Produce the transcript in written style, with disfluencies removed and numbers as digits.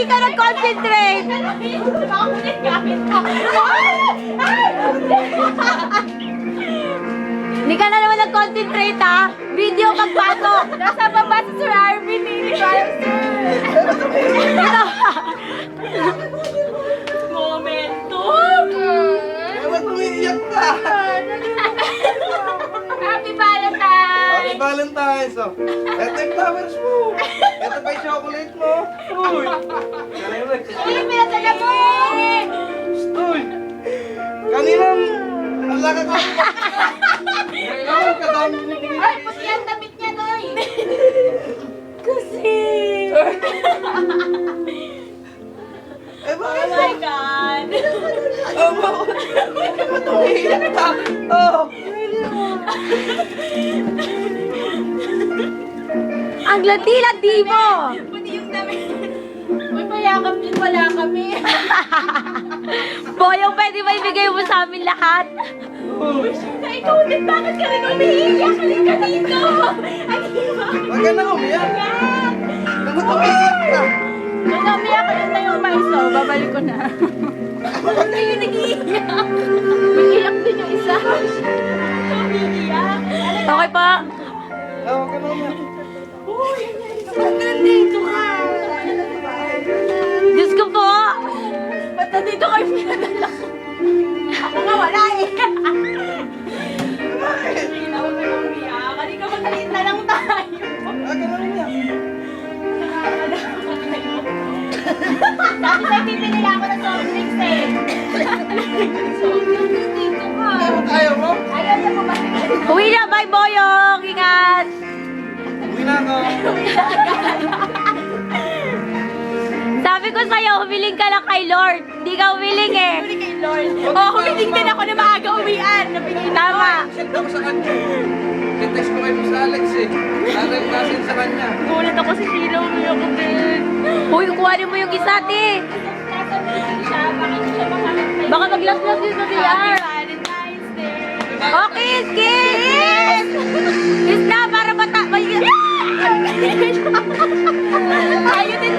hindi ka nag-concentrate. Hindi ka na naman nag-concentrate, ha? Video pagpasok. Nasa baba si Sir Arvin, hindi ko alam, sir. Ito. Momentum! Ba't umiiyak ka? Happy Valentine's! Happy Valentine's! Oh. Ito yung flowers mo. Ito pa yung chocolate mo. Uy! Uy, pinatala mo! Uy! Kaninang ang laka ka. Ngayon, kadami mo binigay. Ay, puti ang damit niya, Noy! Kasi. Eh, Oh bakit? my God! Oh, ba't umiiyak ka? Oh! Ang lati-lati mo. Puti yung damit. Uy, payakap din wala kami. Boyong, pwede ba ibigay mo sa amin lahat? Na ikaw din, bakit ka rin umiiyak? Halika dito! Halika! Huwag ka na umiyak. Ba't umiiyak ka? Nung umiyak ka na yung mais, oh, babalik ko na. Bakit kayo nag-iiyak? Umiiyak din yung isa. Umiiyak. Okay pa. Huwag ka na umiyak. Uy, ba't nandito ka? Diyos ko po. Ba't nandito kayo pinadala ko? Ako nga wala eh. Bakit? Hindi huwag ka na umiyak. Halika, mag-treat na lang tayo. Huwag ka na umiyak. Dati sa'yo pipinila ako ng soft drinks eh. Soft drinks dito ka. Ayaw mo? Ayaw niya bumalik. Uwi na, bye, Boyong. Ingat. Uwi na ako. Sabi ko sa'yo, humiling ka lang kay Lord. Hindi ka humiling eh. Sorry kay Lord. Oh, humiling din ako na maaga uwian. Nabigay na Tama. Send ako sa kanya. Text ko kayo sa Alex eh. Alex nasend sa kanya. Gulat ako si Sheila. Umiyak ko din. Uy, kukuhanin mo yung isa, te. Sasabihin siya, bakit siya makakantay? Baka mag-last-last din sa CR. Valentine's Day. Okay, kiss! Kiss na, para bata. Ayaw din